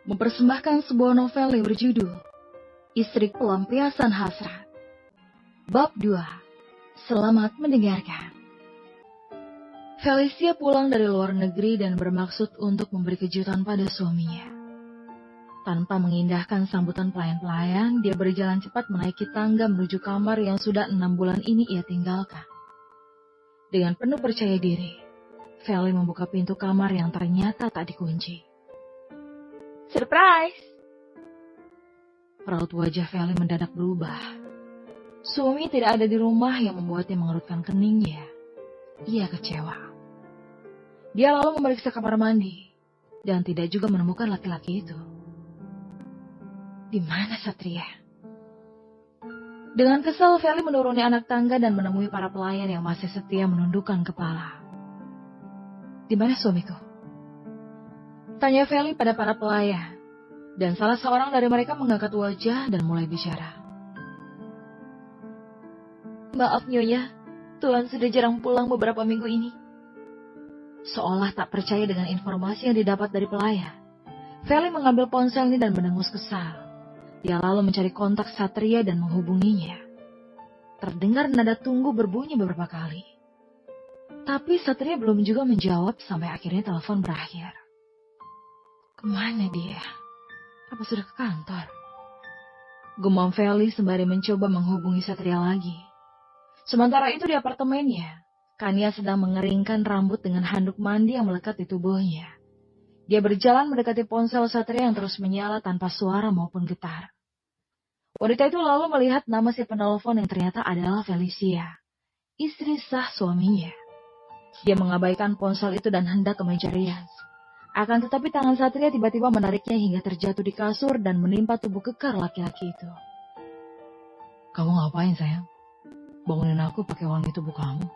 mempersembahkan sebuah novel yang berjudul Istri Pelampiasan Hasrat. Bab 2. Selamat mendengarkan. Felicia pulang dari luar negeri dan bermaksud untuk memberi kejutan pada suaminya. Tanpa mengindahkan sambutan pelayan-pelayan, dia berjalan cepat menaiki tangga menuju kamar yang sudah 6 bulan ini ia tinggalkan. Dengan penuh percaya diri, Feli membuka pintu kamar yang ternyata tak dikunci. Surprise! Raut wajah Feli mendadak berubah. Suami tidak ada di rumah yang membuatnya mengerutkan keningnya. Ia kecewa. Dia lalu memeriksa kamar mandi dan tidak juga menemukan laki-laki itu. Di mana Satria? Dengan kesal, Feli menuruni anak tangga dan menemui para pelayan yang masih setia menundukkan kepala. Di mana suamiku? Tanya Feli pada para pelayan, dan salah seorang dari mereka mengangkat wajah dan mulai bicara. Maaf Nyonya, Tuan sudah jarang pulang beberapa minggu ini. Seolah tak percaya dengan informasi yang didapat dari pelayan, Feli mengambil ponselnya dan mendengus kesal. Dia lalu mencari kontak Satria dan menghubunginya. Terdengar nada tunggu berbunyi beberapa kali. Tapi Satria belum juga menjawab sampai akhirnya telepon berakhir. Kemana dia? Apa sudah ke kantor? Gumam Feli sembari mencoba menghubungi Satria lagi. Sementara itu di apartemennya, Kania sedang mengeringkan rambut dengan handuk mandi yang melekat di tubuhnya. Dia berjalan mendekati ponsel Satria yang terus menyala tanpa suara maupun getar. Wanita itu lalu melihat nama si penelpon yang ternyata adalah Felicia, istri sah suaminya. Dia mengabaikan ponsel itu dan hendak ke meja rias. Akan tetapi tangan Satria tiba-tiba menariknya hingga terjatuh di kasur dan menimpa tubuh kekar laki-laki itu. Kamu ngapain sayang? Bangunin aku pakai wangi tubuh kamu.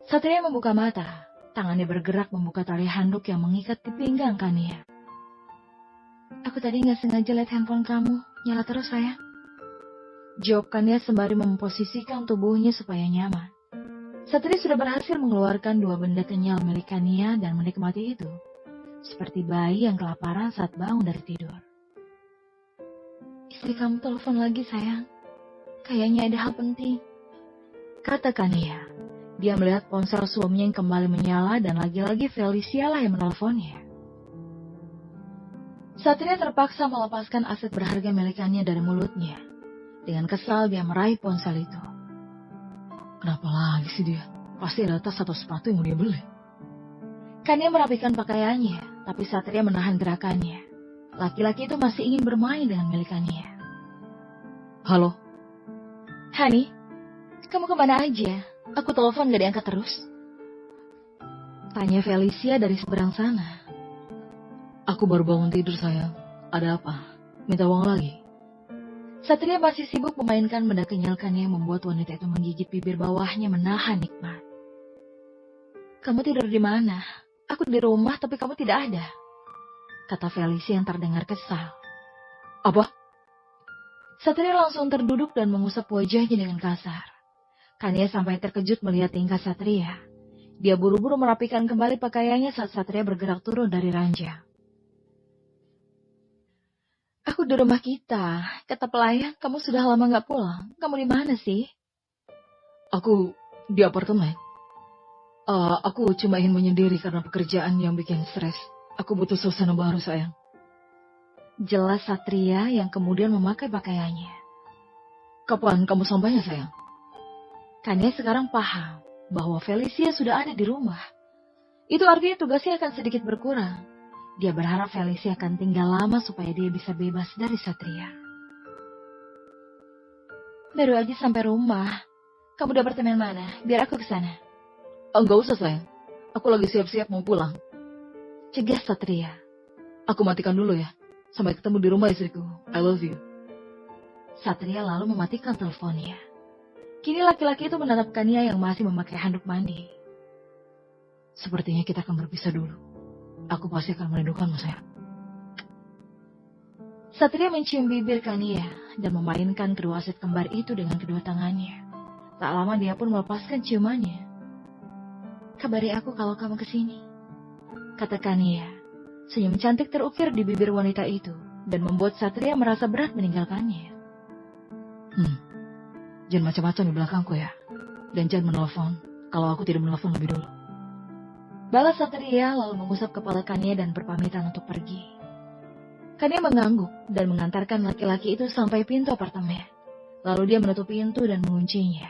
Satria membuka mata. Tangannya bergerak membuka tali handuk yang mengikat di pinggang Kania. Aku tadi gak sengaja lihat handphone kamu. Nyala terus sayang. Jawab Kania sembari memposisikan tubuhnya supaya nyaman. Satria sudah berhasil mengeluarkan 2 benda kenyal milik Kania dan menikmati itu. Seperti bayi yang kelaparan saat bangun dari tidur. Istri kamu telepon lagi sayang. Kayaknya ada hal penting. Kata Kania. Dia melihat ponsel suaminya yang kembali menyala dan lagi-lagi Felicia lah yang menelponnya. Satria terpaksa melepaskan aset berharga milik Kania dari mulutnya. Dengan kesal dia meraih ponsel itu. Kenapa lagi sih dia? Pasti ada tas atau sepatu yang mau dia beli. Kania merapikan pakaiannya, tapi Satria menahan gerakannya. Laki-laki itu masih ingin bermain dengan milik Kania. Halo? Hani, kamu kemana aja? Aku telepon gak diangkat terus. Tanya Felicia dari seberang sana. Aku baru bangun tidur sayang. Ada apa? Minta uang lagi? Satria masih sibuk memainkan benda kenyalkannya yang membuat wanita itu menggigit bibir bawahnya menahan nikmat. Kamu tidur di mana? Aku di rumah tapi kamu tidak ada. Kata Felicia yang terdengar kesal. Apa? Satria langsung terduduk dan mengusap wajahnya dengan kasar. Kania sampai terkejut melihat tingkah Satria. Dia buru-buru merapikan kembali pakaiannya saat Satria bergerak turun dari ranjang. Aku di rumah kita. Kata pelayan, kamu sudah lama gak pulang. Kamu di mana sih? Aku di apartemen. Aku cuma ingin menyendiri karena pekerjaan yang bikin stres. Aku butuh suasana baru, sayang. Jelas Satria yang kemudian memakai pakaiannya. Kapan kamu sampainya, sayang? Kania sekarang paham bahwa Felicia sudah ada di rumah. Itu artinya tugasnya akan sedikit berkurang. Dia berharap Felicia akan tinggal lama supaya dia bisa bebas dari Satria. Baru aja sampai rumah. Kamu di apartemen mana? Biar aku ke sana. Enggak usah sayang. Aku lagi siap-siap mau pulang. Cegah Satria. Aku matikan dulu ya. Sampai ketemu di rumah istriku. I love you. Satria lalu mematikan teleponnya. Kini laki-laki itu menatap Kania yang masih memakai handuk mandi. Sepertinya kita akan berpisah dulu. Aku pasti akan merindukanmu, sayang. Satria mencium bibir Kania dan memainkan kedua aset kembar itu dengan kedua tangannya. Tak lama dia pun melepaskan ciumannya. Kabari aku kalau kamu kesini, kata Kania. Senyum cantik terukir di bibir wanita itu dan membuat Satria merasa berat meninggalkannya. Jangan macam-macam di belakangku ya. Dan jangan menelpon kalau aku tidak menelpon lebih dulu. Balas Satria lalu mengusap kepala Kania dan berpamitan untuk pergi. Kania mengangguk dan mengantarkan laki-laki itu sampai pintu apartemen. Lalu dia menutup pintu dan menguncinya.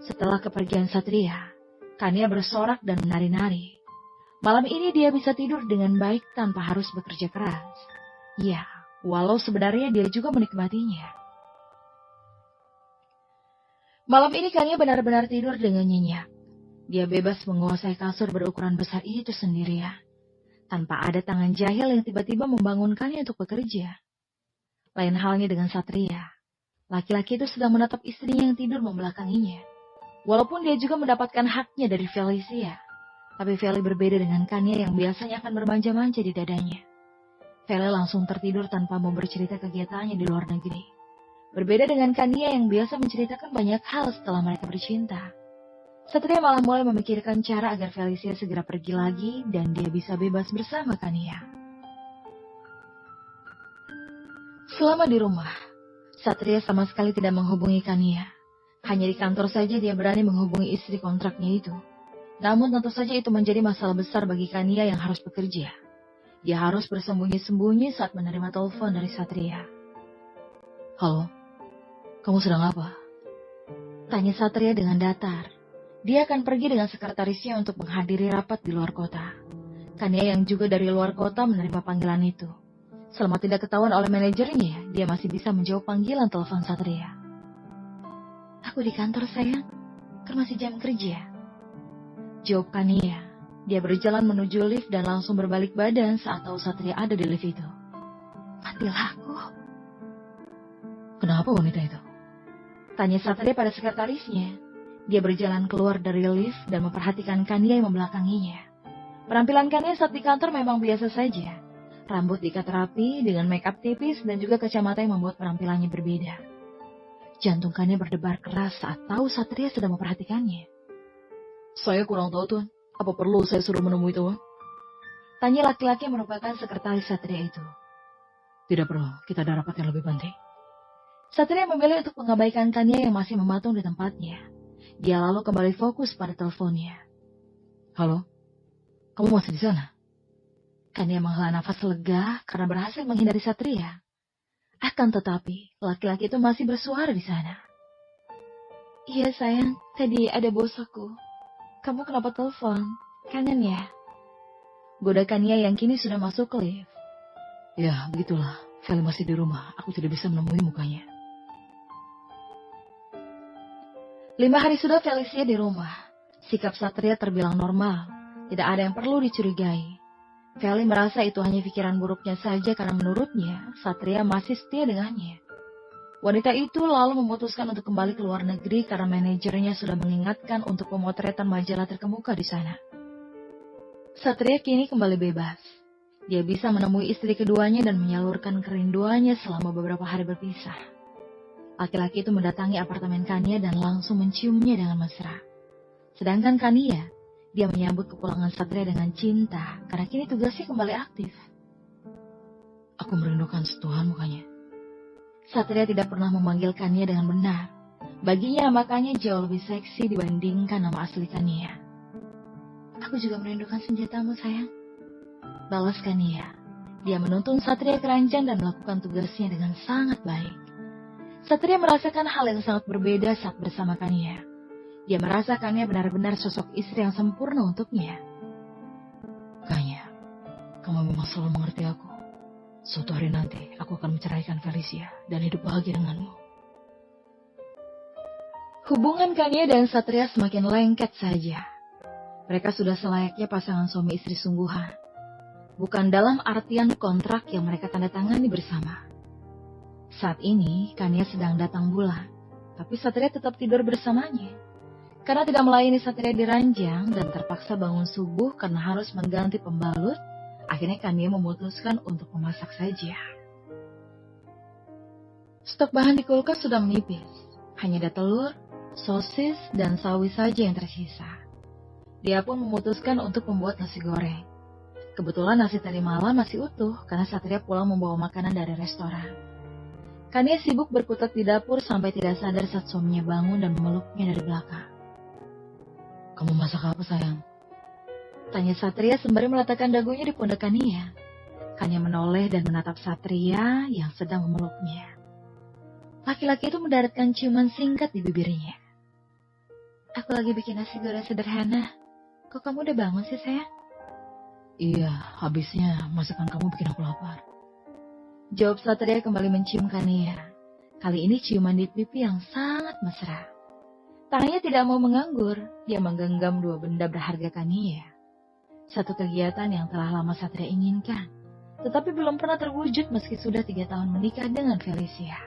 Setelah kepergian Satria, Kania bersorak dan menari-nari. Malam ini dia bisa tidur dengan baik tanpa harus bekerja keras. Ya, walau sebenarnya dia juga menikmatinya. Malam ini Kania benar-benar tidur dengan nyenyak. Dia bebas menguasai kasur berukuran besar itu sendirian, tanpa ada tangan jahil yang tiba-tiba membangunkannya untuk bekerja. Lain halnya dengan Satria. Laki-laki itu sedang menatap istrinya yang tidur membelakanginya. Walaupun dia juga mendapatkan haknya dari Felicia, tapi Feli berbeda dengan Kania yang biasanya akan bermanja-manja di dadanya. Feli langsung tertidur tanpa mau bercerita kegiatannya di luar negeri. Berbeda dengan Kania yang biasa menceritakan banyak hal setelah mereka bercinta. Satria malah mulai memikirkan cara agar Felicia segera pergi lagi dan dia bisa bebas bersama Kania. Selama di rumah, Satria sama sekali tidak menghubungi Kania. Hanya di kantor saja dia berani menghubungi istri kontraknya itu. Namun tentu saja itu menjadi masalah besar bagi Kania yang harus bekerja. Dia harus bersembunyi-sembunyi saat menerima telepon dari Satria. Halo, kamu sedang apa? Tanya Satria dengan datar. Dia akan pergi dengan sekretarisnya untuk menghadiri rapat di luar kota. Kania yang juga dari luar kota menerima panggilan itu. Selama tidak ketahuan oleh manajernya, dia masih bisa menjawab panggilan telepon Satria. Aku di kantor sayang, kan masih jam kerja. Jawab Kania. Dia berjalan menuju lift dan langsung berbalik badan saat tahu Satria ada di lift itu. Matilah aku. Kenapa wanita itu? Tanya Satria pada sekretarisnya. Dia berjalan keluar dari lift dan memperhatikan Kania yang membelakanginya. Penampilan Kania saat di kantor memang biasa saja. Rambut diikat rapi dengan make up tipis dan juga kacamata yang membuat penampilannya berbeda. Jantung Kania berdebar keras saat tahu Satria sedang memperhatikannya. Saya kurang tahu tuan, apa perlu saya suruh menemui tuan? Tanya laki-laki yang merupakan sekretaris Satria itu. Tidak perlu, kita ada rapat yang lebih penting. Satria memilih untuk mengabaikan Kania yang masih mematung di tempatnya. Dia lalu kembali fokus pada teleponnya. Halo, kamu masih di sana? Kania menghela nafas lega karena berhasil menghindari Satria. Akan tetapi, laki-laki itu masih bersuara di sana. Iya sayang, tadi ada bos aku. Kamu kenapa telepon? Kangen ya? Goda Kania yang kini sudah masuk ke lift. Ya, begitulah. Feli masih di rumah. Aku tidak bisa menemui mukanya. 5 hari sudah Felicia di rumah. Sikap Satria terbilang normal. Tidak ada yang perlu dicurigai. Feli merasa itu hanya pikiran buruknya saja karena menurutnya Satria masih setia dengannya. Wanita itu lalu memutuskan untuk kembali ke luar negeri karena manajernya sudah mengingatkan untuk pemotretan majalah terkemuka di sana. Satria kini kembali bebas. Dia bisa menemui istri keduanya dan menyalurkan kerinduannya selama beberapa hari berpisah. Laki-laki itu mendatangi apartemen Kania dan langsung menciumnya dengan mesra. Sedangkan Kania, dia menyambut kepulangan Satria dengan cinta karena kini tugasnya kembali aktif. Aku merindukan sentuhan mukanya. Satria tidak pernah memanggil Kania dengan benar. Baginya makanya jauh lebih seksi dibandingkan nama asli Kania. Aku juga merindukan senjatamu sayang. Balas Kania. Dia menuntun Satria ke ranjang dan melakukan tugasnya dengan sangat baik. Satria merasakan hal yang sangat berbeda saat bersama Kania. Dia merasa Kania benar-benar sosok istri yang sempurna untuknya. Kania, kamu memang selalu mengerti aku. Suatu hari nanti aku akan menceraikan Felicia dan hidup bahagia denganmu. Hubungan Kania dan Satria semakin lengket saja. Mereka sudah selayaknya pasangan suami istri sungguhan. Bukan dalam artian kontrak yang mereka tanda tangani bersama. Saat ini, Kania sedang datang bulan, tapi Satria tetap tidur bersamanya. Karena tidak melayani Satria di ranjang dan terpaksa bangun subuh karena harus mengganti pembalut, akhirnya Kania memutuskan untuk memasak saja. Stok bahan di kulkas sudah menipis, hanya ada telur, sosis, dan sawi saja yang tersisa. Dia pun memutuskan untuk membuat nasi goreng. Kebetulan nasi tadi malam masih utuh karena Satria pulang membawa makanan dari restoran. Kania sibuk berkutat di dapur sampai tidak sadar saat suaminya bangun dan memeluknya dari belakang. Kamu masak apa sayang? Tanya Satria sembari meletakkan dagunya di pundak Kania. Kania menoleh dan menatap Satria yang sedang memeluknya. Laki-laki itu mendaratkan ciuman singkat di bibirnya. Aku lagi bikin nasi goreng sederhana. Kok kamu udah bangun sih sayang? Iya, habisnya masakan kamu bikin aku lapar. Jawab Satria kembali mencium Kania. Kali ini ciuman di pipi yang sangat mesra. Tangannya tidak mau menganggur, dia menggenggam dua benda berharga Kania. Satu kegiatan yang telah lama Satria inginkan, tetapi belum pernah terwujud meski sudah 3 tahun menikah dengan Felicia.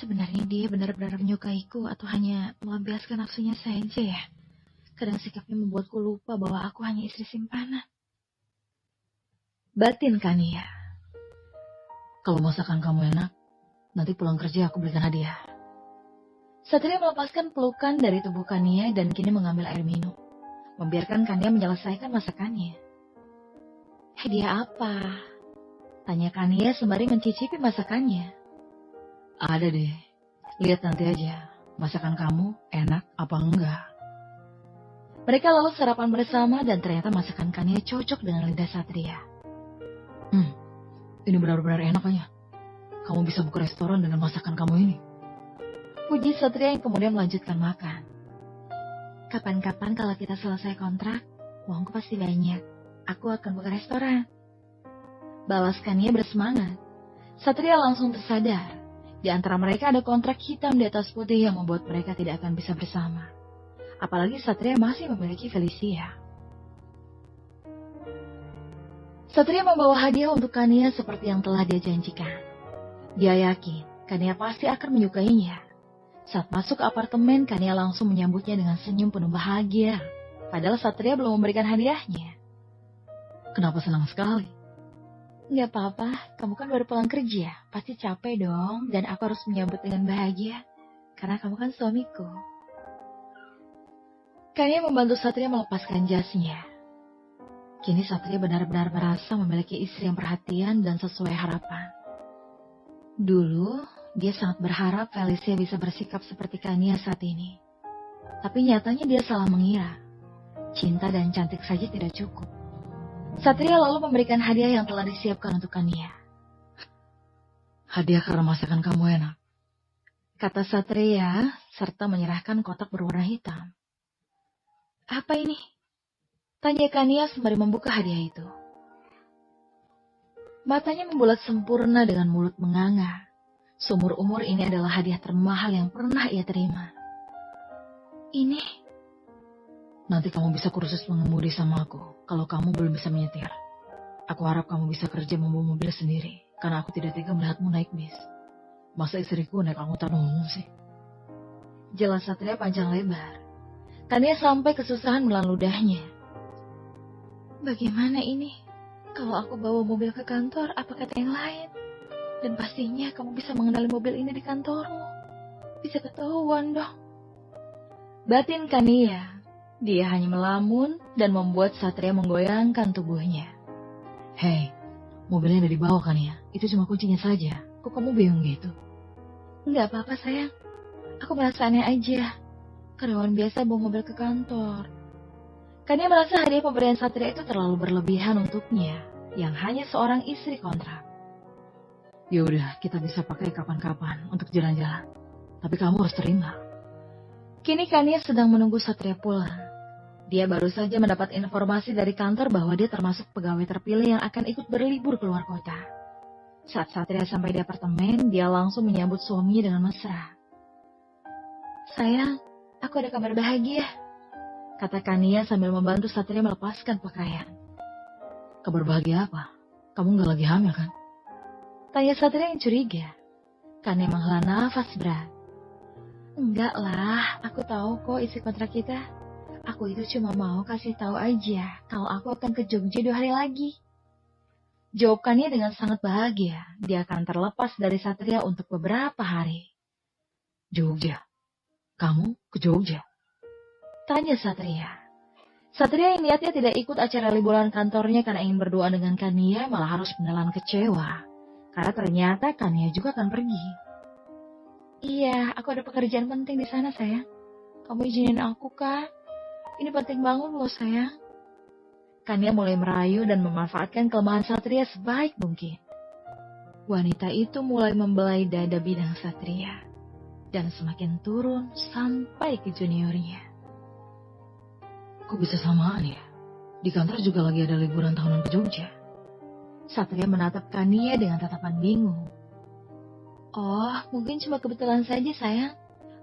Sebenarnya dia benar-benar menyukaiku atau hanya melampiaskan nafsunya saja ya? Kadang sikapnya membuatku lupa bahwa aku hanya istri simpanan. Batin Kania. Kalau masakan kamu enak, nanti pulang kerja aku belikan hadiah. Satria melepaskan pelukan dari tubuh Kania dan kini mengambil air minum. Membiarkan Kania menyelesaikan masakannya. Hadiah apa? Tanya Kania sembari mencicipi masakannya. Ada deh, lihat nanti aja. Masakan kamu enak apa enggak? Mereka lalu sarapan bersama dan ternyata masakan Kania cocok dengan lidah Satria. Ini benar-benar enak ya. Kamu bisa buka restoran dengan masakan kamu ini. Puji Satria yang kemudian melanjutkan makan. Kapan-kapan kalau kita selesai kontrak, uangku pasti banyak. Aku akan buka restoran. Balas Kania bersemangat. Satria langsung tersadar. Di antara mereka ada kontrak hitam di atas putih yang membuat mereka tidak akan bisa bersama. Apalagi Satria masih memiliki Felicia. Satria membawa hadiah untuk Kania seperti yang telah dia janjikan. Dia yakin Kania pasti akan menyukainya. Saat masuk apartemen, Kania langsung menyambutnya dengan senyum penuh bahagia. Padahal Satria belum memberikan hadiahnya. Kenapa senang sekali? Nggak apa-apa, kamu kan baru pulang kerja. Pasti capek dong, dan aku harus menyambut dengan bahagia. Karena kamu kan suamiku. Kania membantu Satria melepaskan jasnya. Kini Satria benar-benar merasa memiliki istri yang perhatian dan sesuai harapan. Dulu, dia sangat berharap Felicia bisa bersikap seperti Kania saat ini. Tapi nyatanya dia salah mengira. Cinta dan cantik saja tidak cukup. Satria lalu memberikan hadiah yang telah disiapkan untuk Kania. Hadiah karena masakan kamu enak, kata Satria, serta menyerahkan kotak berwarna hitam. Apa ini? Tanya Kania sembari membuka hadiah itu. Matanya membulat sempurna dengan mulut menganga. Seumur umur ini adalah hadiah termahal yang pernah ia terima. Ini? Nanti kamu bisa kursus mengemudi sama aku kalau kamu belum bisa menyetir. Aku harap kamu bisa kerja membawa mobil sendiri, karena aku tidak tega melihatmu naik bis. Masa istriku naik angkutan umum sih? Jelas Satria panjang lebar. Kania sampai kesusahan menelan ludahnya. Bagaimana ini? Kalau aku bawa mobil ke kantor, apa kata yang lain? Dan pastinya kamu bisa mengenali mobil ini di kantormu. Bisa ketahuan dong. Batin Kania. Dia hanya melamun dan membuat Satria menggoyangkan tubuhnya. Hei, mobilnya ada di bawah kan ya? Itu cuma kuncinya saja. Kok kamu bingung gitu? Enggak apa-apa sayang. Aku merasa aneh aja. Karyawan biasa bawa mobil ke kantor. Kania merasa hadiah pemberian Satria itu terlalu berlebihan untuknya, yang hanya seorang istri kontrak. Ya udah, kita bisa pakai kapan-kapan untuk jalan-jalan. Tapi kamu harus terima. Kini Kania sedang menunggu Satria pulang. Dia baru saja mendapat informasi dari kantor bahwa dia termasuk pegawai terpilih yang akan ikut berlibur keluar kota. Saat Satria sampai di apartemen, dia langsung menyambut suaminya dengan mesra. Sayang, aku ada kabar bahagia, kata Kania sambil membantu Satria melepaskan pakaian. Kabar bahagia apa? Kamu gak lagi hamil kan? Tanya Satria yang curiga. Kania menghela nafas berat. Enggak lah, aku tahu kok isi kontrak kita. Aku itu cuma mau kasih tahu aja kalau aku akan ke Jogja 2 hari lagi. Jawab Kania dengan sangat bahagia. Dia akan terlepas dari Satria untuk beberapa hari. Jogja? Kamu ke Jogja? Tanya Satria. Satria yang niatnya tidak ikut acara liburan kantornya karena ingin berdoa dengan Kania malah harus menelan kecewa. Karena ternyata Kania juga akan pergi. Iya, aku ada pekerjaan penting di sana, sayang. Kamu izinin aku, Kak? Ini penting banget loh, sayang. Kania mulai merayu dan memanfaatkan kelemahan Satria sebaik mungkin. Wanita itu mulai membelai dada bidang Satria. Dan semakin turun sampai ke juniornya. Kok bisa samaan ya? Di kantor juga lagi ada liburan tahunan ke Jogja. Satria menatap Kania dengan tatapan bingung. Oh, mungkin cuma kebetulan saja, sayang.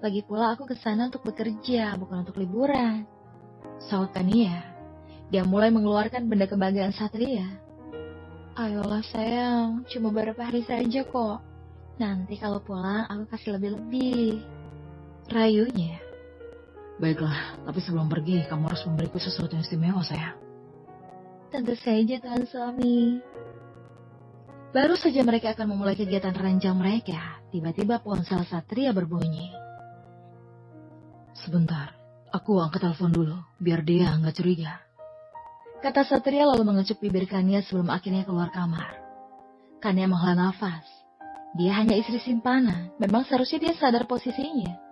Lagi pula aku ke sana untuk bekerja, bukan untuk liburan. Saut Kania. Dia mulai mengeluarkan benda kebanggaan Satria. Ayolah sayang, cuma beberapa hari saja kok. Nanti kalau pulang aku kasih lebih-lebih. Rayunya. Baiklah, tapi sebelum pergi kamu harus memberiku sesuatu yang istimewa, sayang. Tentu saja, Tuan Suami. Baru saja mereka akan memulai kegiatan ranjang mereka, tiba-tiba ponsel Satria berbunyi. Sebentar, aku angkat telepon dulu, biar dia nggak curiga. Kata Satria lalu mengecup bibir Kania sebelum akhirnya keluar kamar. Kania menghela nafas. Dia hanya istri simpanan, memang seharusnya dia sadar posisinya.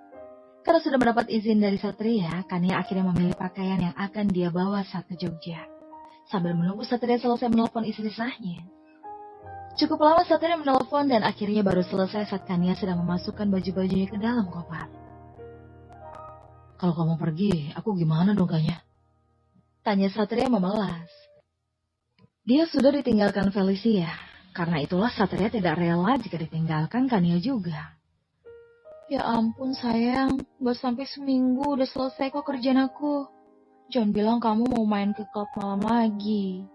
Karena sudah mendapat izin dari Satria, Kania akhirnya memilih pakaian yang akan dia bawa saat ke Jogja. Sambil menunggu Satria selesai menelpon istri sahnya. Cukup lama Satria menelpon dan akhirnya baru selesai saat Kania sedang memasukkan baju-bajunya ke dalam koper. Kalau kamu pergi, aku gimana dong, Kanya? Tanya Satria memelas. Dia sudah ditinggalkan Felicia, karena itulah Satria tidak rela jika ditinggalkan Kania juga. Ya ampun sayang, gak sampai seminggu udah selesai kok kerjaan aku. Jangan bilang kamu mau main ke klub malam lagi.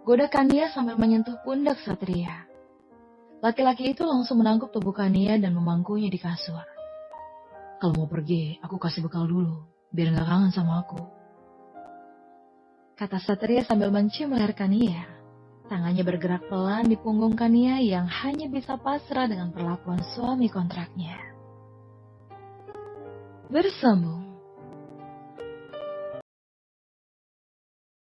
Goda Kania sambil menyentuh pundak Satria. Laki-laki itu langsung menangkap tubuh Kania dan memangkunya di kasur. Kalau mau pergi, aku kasih bekal dulu, biar gak kangen sama aku. Kata Satria sambil mencium leher Kania. Tangannya bergerak pelan di punggung Kania yang hanya bisa pasrah dengan perlakuan suami kontraknya. Bersambung.